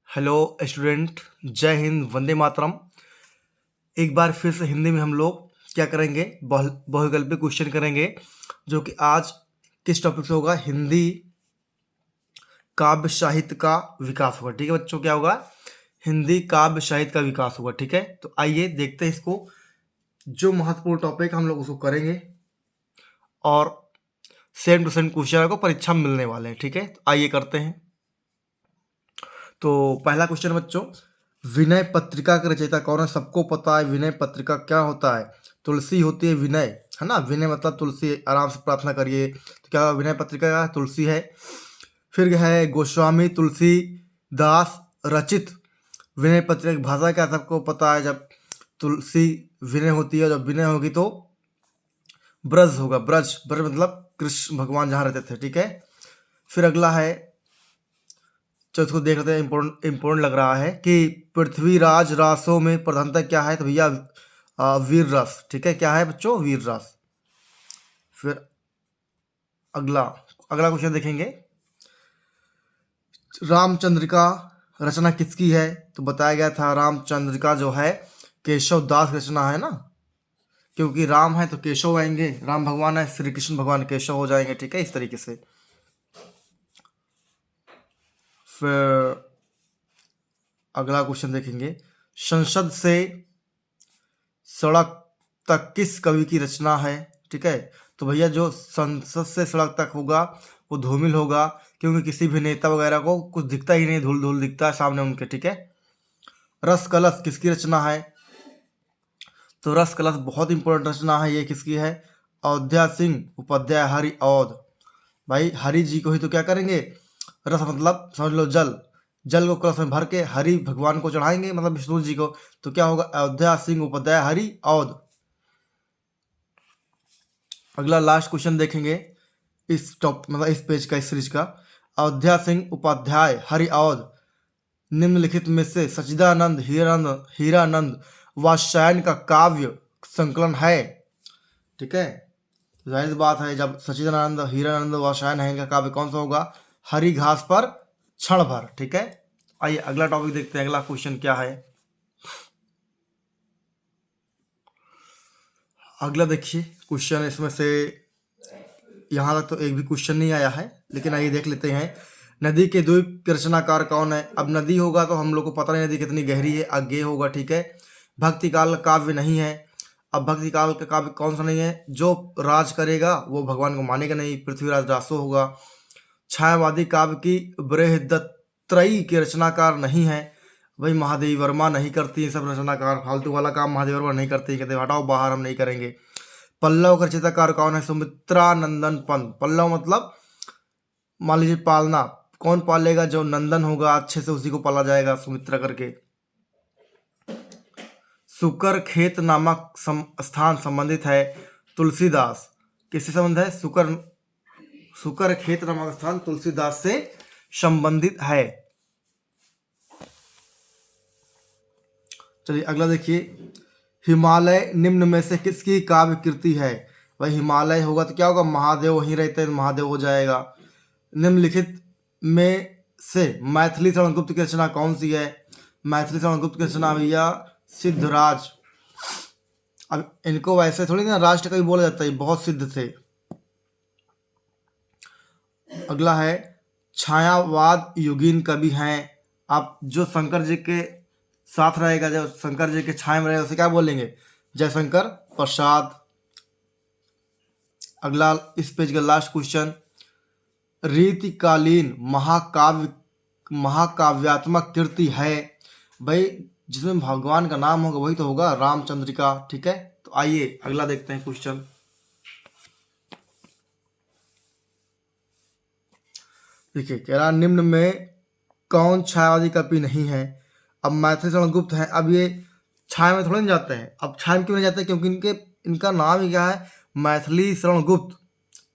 Hello student, जय हिंद, वंदे मातरम। एक बार फिर से हिंदी में हम लोग क्या करेंगे, बहुविकल्पी क्वेश्चन करेंगे, जो कि आज किस टॉपिक से होगा? हिंदी काव्य साहित्य का विकास होगा। ठीक है बच्चों, क्या होगा? हिंदी काव्य साहित्य का विकास होगा। ठीक है, तो आइए देखते हैं इसको। जो महत्वपूर्ण टॉपिक हम लोग उसको करेंगे और सेम टू सेम क्वेश्चन आपको परीक्षा में मिलने वाले हैं। ठीक है, तो आइए करते हैं। तो पहला क्वेश्चन बच्चों, विनय पत्रिका के रचयिता कौन है? सबको पता है विनय पत्रिका क्या होता है। तुलसी होती है विनय, है ना। विनय मतलब तुलसी, आराम से प्रार्थना करिए। तो क्या विनय पत्रिका का तुलसी है। फिर है गोस्वामी तुलसी दास रचित विनय पत्रिका की भाषा क्या? सबको पता है, जब तुलसी विनय होती है, जब विनय होगी तो ब्रज होगा। ब्रज ब्रज मतलब कृष्ण भगवान जहाँ रहते थे। ठीक है, फिर अगला है, जो इसको देख लेते हैं, इम्पोर्टेंट लग रहा है कि पृथ्वीराज रासों में प्रधानता क्या है? तो भैया वीर रस। ठीक है, क्या है बच्चों? वीर रस। फिर अगला अगला क्वेश्चन देखेंगे, रामचंद्रिका रचना किसकी है? तो बताया गया था रामचंद्रिका जो है केशव दास रचना है ना, क्योंकि राम है तो केशव आएंगे, राम भगवान है, श्री कृष्ण भगवान केशव हो जाएंगे। ठीक है, इस तरीके से। फिर अगला क्वेश्चन देखेंगे, संसद से सड़क तक किस कवि की रचना है? ठीक है, तो भैया जो संसद से सड़क तक होगा वो धूमिल होगा, क्योंकि किसी भी नेता वगैरह को कुछ दिखता ही नहीं, धूल धूल दिखता है सामने उनके। ठीक है, रस कलश किसकी रचना है? तो रस कलश बहुत इंपॉर्टेंट रचना है। ये किसकी है? अयोध्या सिंह उपाध्याय, हरि औध। भाई हरि जी को ही तो क्या करेंगे, रस मतलब समझ लो जल, जल को कलश में भर के हरि भगवान को चढ़ाएंगे, मतलब विष्णु जी को। तो क्या होगा? अयोध्या सिंह उपाध्याय, हरि औध। अगला लास्ट क्वेश्चन देखेंगे इस टॉप मतलब इस पेज का, इस सीरीज का। अयोध्या सिंह उपाध्याय, हरि औध निम्नलिखित में से सच्चिदानंद हीरानंद वात्स्यायन का काव्य संकलन है? ठीक है, जाहिर सी बात है, जब सच्चिदानंद हीरानंद वात्स्यायन है, इनका काव्य कौन सा होगा? हरि घास पर क्षण भर। ठीक है, आइए अगला टॉपिक देखते हैं। अगला क्वेश्चन क्या है? अगला देखिए क्वेश्चन, इसमें से यहाँ तक तो एक भी क्वेश्चन नहीं आया है, लेकिन आइए देख लेते हैं। नदी के द्वीप के रचनाकार कौन है? अब नदी होगा तो हम लोग को पता नहीं नदी कितनी गहरी है, आगे होगा। ठीक है, भक्ति काल का काव्य नहीं है। अब भक्ति काल का काव्य कौन सा नहीं है? जो राज करेगा वो भगवान को मानेगा नहीं, पृथ्वीराज रासो होगा। छायावादी काव्य की बृहदत्रयी के रचनाकार नहीं है। भाई महादेवी वर्मा नहीं करती है सब रचनाकार, फालतू वाला काम महादेवी वर्मा नहीं करती, कहते हटाओ बाहर, हम नहीं करेंगे। पल्लव का रचयिताकार कौन है? सुमित्रा नंदन पंत। पल्लव मतलब मान लीजिए पालना, कौन पालेगा? जो नंदन होगा अच्छे से उसी को पाला जाएगा, सुमित्रा करके। सुकर खेत नामक स्थान संबंधित है तुलसीदास। किससे संबंध है? सुकर खेत नामक स्थान तुलसीदास से संबंधित है। चलिए अगला देखिए, हिमालय निम्न में से किसकी काव्य कृति है? भाई हिमालय होगा तो क्या होगा? महादेव वहीं रहते हैं, महादेव हो जाएगा। निम्नलिखित में से मैथिली शरण गुप्त की रचना कौन सी है? मैथिली शरण गुप्त की रचना भैया सिद्धराज। अब इनको वैसे थोड़ी ना राष्ट्र कवि बोला जाता है, बहुत सिद्ध थे। अगला है, छायावाद युगीन कवि हैं। आप जो शंकर जी के साथ रहेगा, जो शंकर जी के छाया में रहेगा, उसे क्या बोलेंगे? जयशंकर प्रसाद। अगला इस पेज का लास्ट क्वेश्चन, रीतिकालीन महाकाव्यात्मक कृति है। भाई जिसमें भगवान का नाम होगा वही तो होगा, रामचंद्रिका। ठीक है, तो आइए अगला देखते हैं क्वेश्चन। देखिए कह रहा निम्न में कौन छायावादी कवि नहीं है? अब मैथिली शरण गुप्त है, अब ये छाया में थोड़े नहीं जाते हैं। अब छाया में क्यों नहीं जाते? क्योंकि इनका नाम ही क्या है? मैथिली शरण गुप्त,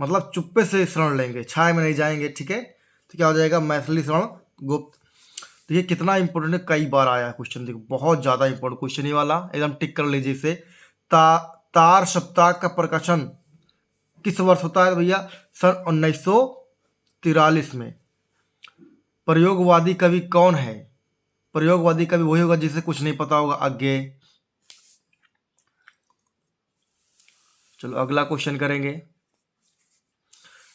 मतलब चुप्पे से शरण लेंगे, छाया में नहीं जाएंगे। ठीक है, तो क्या हो जाएगा? मैथिली शरण गुप्त। देखिए कितना इंपॉर्टेंट है, कई बार आया है क्वेश्चन। देखो बहुत ज़्यादा इंपॉर्टेंट क्वेश्चन ही वाला, एकदम टिक कर लीजिए इसे। तार सप्ताह का प्रकाशन किस वर्ष होता है भैया? सन 1943 में। प्रयोगवादी कवि कौन है? प्रयोगवादी कवि वही होगा जिसे कुछ नहीं पता होगा अज्ञेय। चलो अगला क्वेश्चन करेंगे।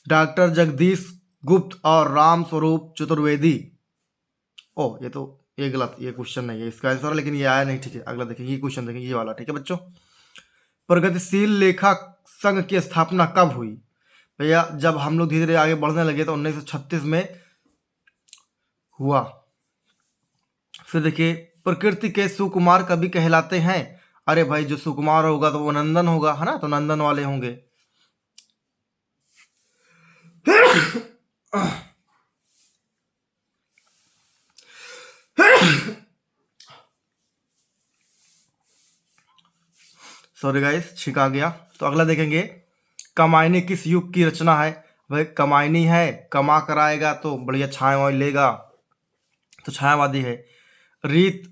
डॉक्टर जगदीश गुप्त और राम स्वरूप चतुर्वेदी। ओ ये गलत, ये क्वेश्चन नहीं है इसका आंसर है, लेकिन ये आया नहीं। ठीक है, अगला देखेंगे, ये क्वेश्चन देखेंगे, ये वाला। ठीक है बच्चों, प्रगतिशील लेखक संघ की स्थापना कब हुई? भैया जब हम लोग धीरे धीरे आगे बढ़ने लगे तो 1936 में हुआ। फिर देखिए, प्रकृति के सुकुमार कवि कहलाते हैं। अरे भाई जो सुकुमार होगा तो वो नंदन होगा, है ना, तो नंदन वाले होंगे। सॉरी गाइस, छींक आ गया। तो अगला देखेंगे, कमायनी किस युग की रचना है? भाई कमायनी है, कमा कराएगा तो बढ़िया छाया लेगा, तो छायावादी है। रीत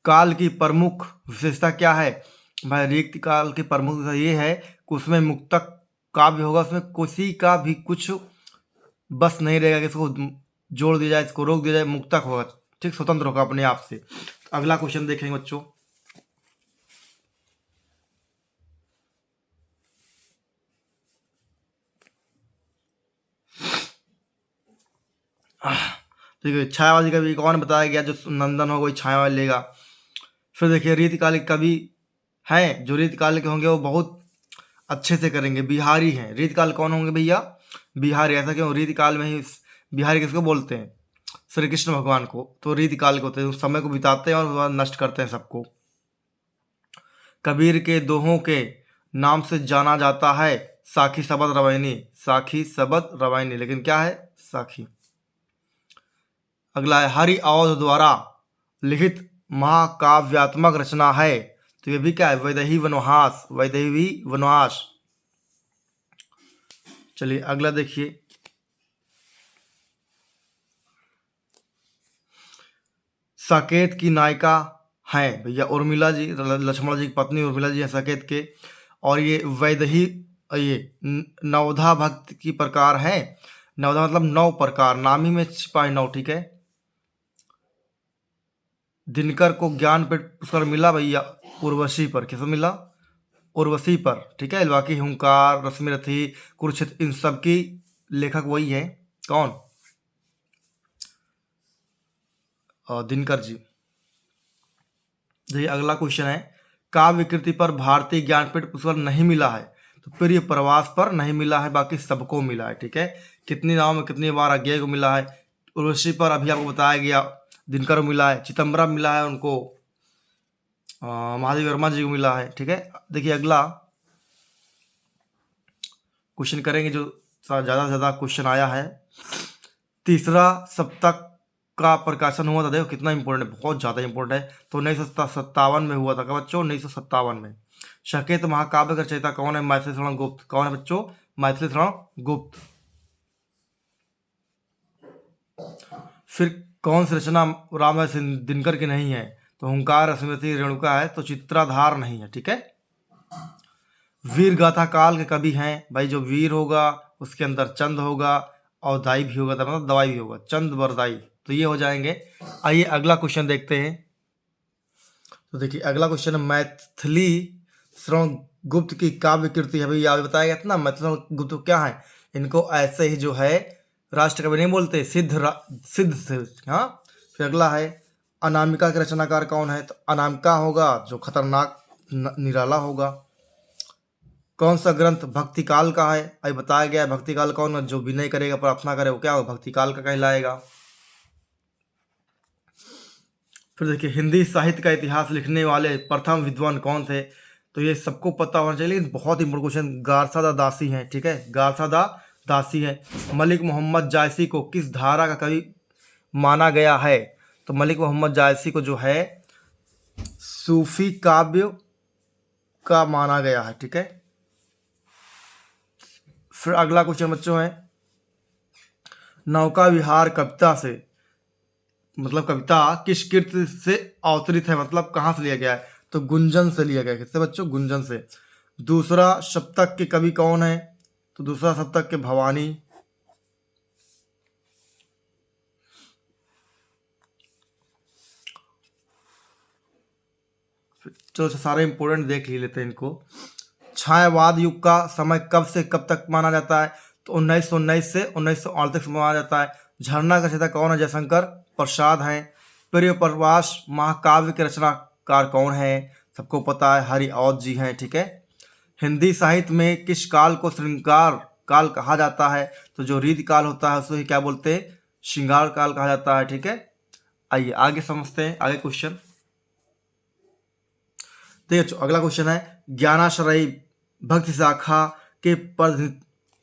काल की प्रमुख विशेषता क्या है? भाई रीत काल की प्रमुख विशेषता ये है कि उसमें मुक्तक काव्य होगा, उसमें किसी का भी कुछ बस नहीं रहेगा कि इसको जोड़ दिया जाए, इसको रोक दिया जाए, मुक्तक होगा, ठीक, स्वतंत्र होगा अपने आप से। तो अगला क्वेश्चन देखेंगे बच्चों। ठीक है, छायावादी कवि कौन बताया गया? जो नंदन हो वही छाया लेगा। फिर देखिए, रीतकालिक कवि हैं, जो रीतकाल के होंगे वो बहुत अच्छे से करेंगे, बिहारी हैं। रीतकाल कौन होंगे भैया? बिहारी। ऐसा क्यों? रीतकाल में ही बिहारी किसको बोलते हैं? श्री कृष्ण भगवान को। तो रीतकाल के होते हैं, उस समय को बिताते हैं और उसके बाद नष्ट करते हैं सबको। कबीर के दोहों के नाम से जाना जाता है साखी सबद रवैनी। साखी सबद रवैनी, लेकिन क्या है? साखी। अगला है, हरि अवध द्वारा लिखित महाकाव्यात्मक रचना है, तो ये भी क्या है? वैदेही वनवास। वैदेही वनवास। चलिए अगला देखिए, साकेत की नायिका हैं भैया उर्मिला जी, लक्ष्मण जी की पत्नी उर्मिला जी हैं साकेत के। और ये वैदेही, ये नवधा भक्त की प्रकार है। नवधा मतलब 9 प्रकार, नामी में छिपा है 9। ठीक है, दिनकर को ज्ञानपीठ पुरस्कार मिला भैया उर्वशी पर। किस मिला? उर्वशी पर। ठीक है, बाकी हुंकार, रश्मिरथी, कुरुक्षेत्र, इन सब की लेखक वही है। कौन? दिनकर जी। देखिए अगला क्वेश्चन है, काव्य कृति पर भारतीय ज्ञानपीठ पुरस्कार नहीं मिला है, तो प्रिय प्रवास पर नहीं मिला है, बाकी सबको मिला है। ठीक है, कितनी नाव में कितनी बार अज्ञेय को मिला है? उर्वशी पर अभी आपको बताया गया, दिनकर को मिला है। चिदम्बरम मिला है उनको, महादेव वर्मा जी को मिला है। ठीक है, देखिए अगला क्वेश्चन करेंगे जो ज़्यादा से ज़्यादा क्वेश्चन आया है। तीसरा सप्तक का प्रकाशन हुआ था, देखो कितना इंपॉर्टेंट है, बहुत ज़्यादा इंपॉर्टेंट है। तो 1957 में हुआ था। क्या बच्चों? 1957 में। साकेत महाकाव्य का रचयिता कौन है? मैथिली शरण गुप्त। कौन है बच्चों? मैथिली शरण गुप्त। फिर कौन सी रचना राम दिनकर की नहीं है? तो हुंकार, स्मृति, रेणुका है, तो चित्राधार नहीं है। ठीक है, वीर गाथा काल के कवि हैं भाई। जो वीर होगा उसके अंदर चंद होगा और दाई भी होगा, मतलब दवाई भी होगा, चंद बरदाई, तो ये हो जाएंगे। आइए अगला क्वेश्चन देखते हैं। तो देखिए अगला क्वेश्चन है, मैथिली शरण गुप्त की काव्य कृति है भैया, अभी बताया गया था ना। मैथिली शरण गुप्त क्या है? इनको ऐसे ही जो है राष्ट्र कवि नहीं बोलते, सिद्ध से। हाँ, फिर अगला है, अनामिका के रचनाकार कौन है? तो अनामिका होगा जो खतरनाक निराला होगा। कौन सा ग्रंथ भक्ति काल का है? अभी बताया गया है भक्ति काल कौन है? जो विनय करेगा, प्रार्थना करे, वो क्या होगा? भक्ति काल का कहलाएगा। फिर देखिए, हिंदी साहित्य का इतिहास लिखने वाले प्रथम विद्वान कौन थे? तो ये सबको पता होना चाहिए, लेकिन बहुत इंपॉर्टेंट क्वेश्चन। गारसादा दासी हैं। ठीक है, गारसादा दासी है। मलिक मोहम्मद जायसी को किस धारा का कवि माना गया है? तो मलिक मोहम्मद जायसी को जो है सूफी काव्य का माना गया है। ठीक है, फिर अगला क्वेश्चन बच्चों है, नौका विहार कविता से, मतलब कविता किस कृति से अवतरित है, मतलब कहाँ से लिया गया है? तो गुंजन से लिया गया है। किससे बच्चों? गुंजन से। दूसरा सप्तक के कवि कौन है? तो दूसरा सप्तक के भवानी। चलो सारे इंपोर्टेंट देख ही लेते हैं इनको। छायावाद युग का समय कब से कब तक माना जाता है? तो 1919 से 1938 तक माना जाता है। झरना का रचयिता कौन है? जयशंकर प्रसाद हैं। प्रिय प्रवास महाकाव्य के रचनाकार कौन है? सबको पता है, हरिऔध जी हैं। ठीक है। हिंदी साहित्य में किस काल को श्रृंगार काल कहा जाता है? तो जो रीति काल होता है उसे क्या बोलते हैं? श्रृंगार काल कहा जाता है। ठीक है। आइए आगे समझते हैं आगे क्वेश्चन। देखिए अगला क्वेश्चन है, ज्ञानाश्रयी भक्ति शाखा के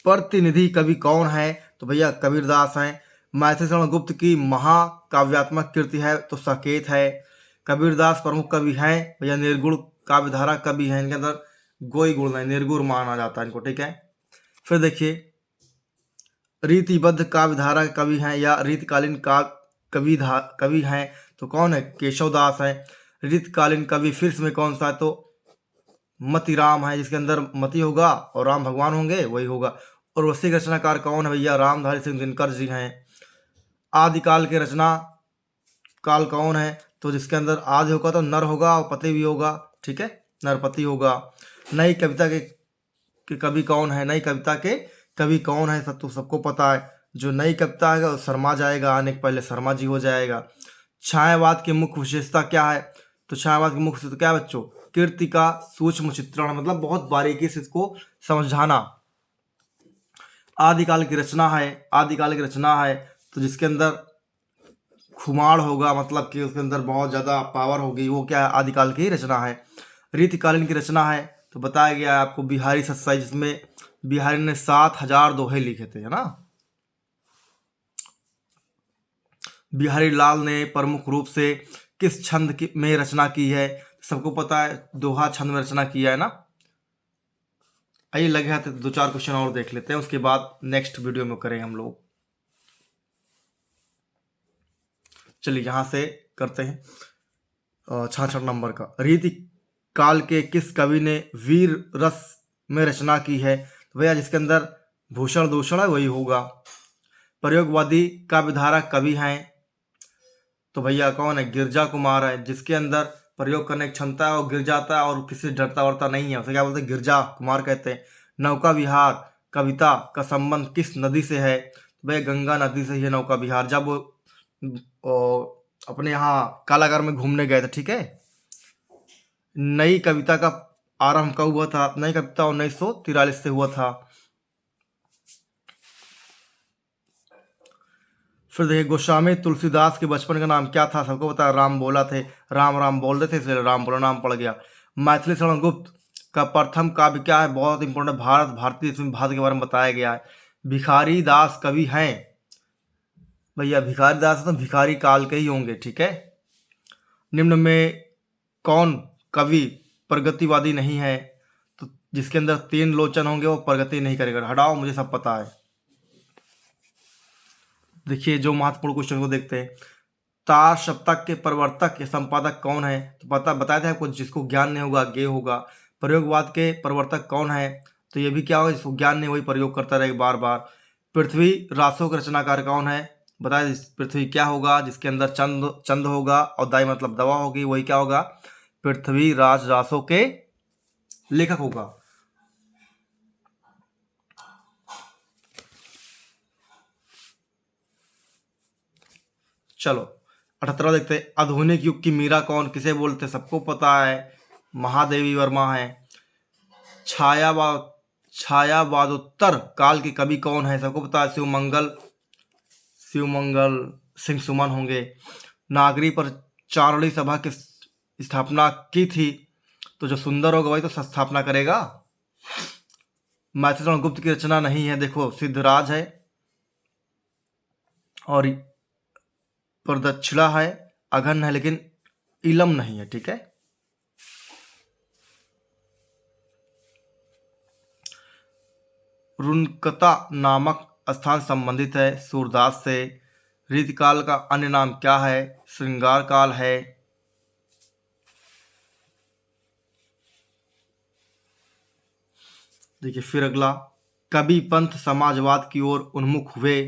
प्रतिनिधि कवि कौन है? तो भैया कबीरदास हैं। मैथिली शरण गुप्त की महाकाव्यात्मक कृति है तो साकेत है। कबीरदास प्रमुख कवि हैं भैया। निर्गुण काव्यधारा कवि हैं, इनके अंदर कोई गुण नहीं, निर्गुण माना जाता है इनको। ठीक है। फिर देखिए रीतिबद्ध काव्यधारा के कवि हैं या रीतकालीन कवि हैं तो कौन है? केशवदास है। रीतकालीन कवि फिर में कौन सा है? तो मतिराम है, जिसके अंदर मति होगा और राम भगवान होंगे वही होगा। और वैसे रचनाकार कौन है भैया? रामधारी सिंह दिनकर जी हैं। आदिकाल के रचना काल कौन है? तो जिसके अंदर आदि होगा तो नर होगा और पति भी होगा। ठीक है, नरपति होगा। नई कविता के कवि कौन है? नई कविता के कवि कौन है? सब तो सबको पता है, जो नई कविता है शर्मा जाएगा, आने के पहले शर्मा जी हो जाएगा। छायावाद की मुख्य विशेषता क्या है? तो छायावाद की मुख्य विशेषता क्या है बच्चों? कृति का सूक्ष्म चित्रण, मतलब बहुत बारीकी से इसको समझाना। आदिकाल की रचना है तो जिसके अंदर खुमार होगा, मतलब कि उसके अंदर बहुत ज़्यादा पावर होगी, वो क्या है? आदिकाल की रचना है। रीतिकालीन की रचना है तो बताया गया है आपको बिहारी सत्साई, जिसमें बिहारी ने 7000 दोहे लिखे थे, है ना। बिहारी लाल ने प्रमुख रूप से किस छंद में रचना की है? सबको पता है, दोहा छंद में रचना किया है ना। आइए लगे हाथ 2-4 क्वेश्चन और देख लेते हैं, उसके बाद नेक्स्ट वीडियो में करेंगे हम लोग। चलिए यहाँ से करते हैं 66 नंबर का। रीति काल के किस कवि ने वीर रस में रचना की है? तो भैया जिसके अंदर भूषण दूषण है वही होगा। प्रयोगवादी काव्यधारा कवि हैं तो भैया कौन है? गिरजा कुमार है। जिसके अंदर प्रयोग करने की क्षमता है और गिर जाता है और किसी डरता वरता नहीं है, उसे क्या बोलते हैं? गिरजा कुमार कहते हैं। नौका विहार कविता का संबंध किस नदी से है? तो भैया गंगा नदी से ही है नौका विहार। जब वो अपने यहाँ कालागार में घूमने गए थे। ठीक है। नई कविता का आरंभ कब हुआ था? नई कविता 1943 से हुआ था। फिर देखिए गोस्वामी तुलसीदास के बचपन का नाम क्या था? सबको पता है, राम बोला थे। राम राम बोल रहे थे इसलिए राम बोला नाम पड़ गया। मैथिली शरण गुप्त का प्रथम काव्य क्या है? बहुत इंपॉर्टेंट, भारत भारतीय, इसमें भारत के बारे में बताया गया है। भिखारी दास कवि हैं भैया। भिखारी दास तो भिखारी काल के ही होंगे। ठीक है। निम्न में कौन कवि प्रगतिवादी नहीं है? तो जिसके अंदर 3 लोचन होंगे वो प्रगति नहीं करेगा। हटाओ, मुझे सब पता है। देखिए जो महत्वपूर्ण क्वेश्चन को देखते हैं, तार सप्तक के प्रवर्तक या संपादक कौन है? तो बताया था आपको, जिसको ज्ञान नहीं होगा गे होगा। प्रयोगवाद के प्रवर्तक कौन है? तो ये भी क्या होगा? जिसको ज्ञान नहीं वही प्रयोग करता रहेगा बार बार। पृथ्वी रासों के रचनाकार कौन है? बताया पृथ्वी क्या होगा? जिसके अंदर चंद होगा और दाई मतलब दवा होगी, वही क्या होगा? पृथ्वी रासों के लेखक होगा। चलो 78 देखते हैं। आधुनिक युग की मीरा कौन किसे बोलते? सबको पता है, महादेवी वर्मा है। छायावादोत्तर काल के कवि कौन है? सबको पता है, शिवमंगल सिंह सुमन होंगे। नागरी पर चारुणी सभा की स्थापना की थी तो जो सुंदर होगा वही तो स्थापना करेगा। मैथिली गुप्त की रचना नहीं है, देखो सिद्धराज है और प्रदक्षिणा है, अघन है, लेकिन इलम नहीं है। ठीक है। रुनकता नामक स्थान संबंधित है सूरदास से। रीतिकाल का अन्य नाम क्या है? श्रृंगार काल है। देखिए फिर अगला, कवि पंथ समाजवाद की ओर उन्मुख हुए।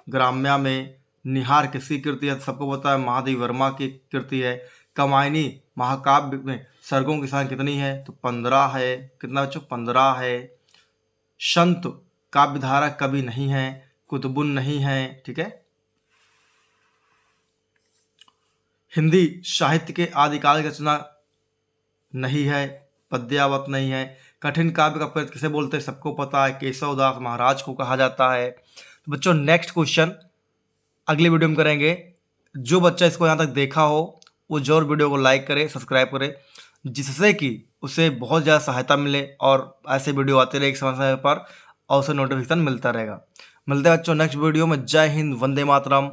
ग्राम्या में निहार किसकी कृति है? सबको पता है, महादेवी वर्मा की कृति है। कामायनी महाकाव्य में सर्गों की संख्या कितनी है? तो 15 है। कितना बच्चों? 15 है। संत काव्यधारा कवि नहीं है, कुतुबुन नहीं है, ठीक है। हिंदी साहित्य के आदिकाल की रचना नहीं है, पद्यावत नहीं है। कठिन काव्य का प्रयोग किसे बोलते हैं? सबको पता है, केशवदास महाराज को कहा जाता है। तो बच्चों नेक्स्ट क्वेश्चन अगली वीडियो में करेंगे। जो बच्चा इसको यहाँ तक देखा हो वो जरूर वीडियो को लाइक करे, सब्सक्राइब करे, जिससे कि उसे बहुत ज़्यादा सहायता मिले और ऐसे वीडियो आते रहे एक समय पर और उसे नोटिफिकेशन मिलता रहेगा। मिलते हैं बच्चों नेक्स्ट वीडियो में। जय हिंद, वंदे मातरम।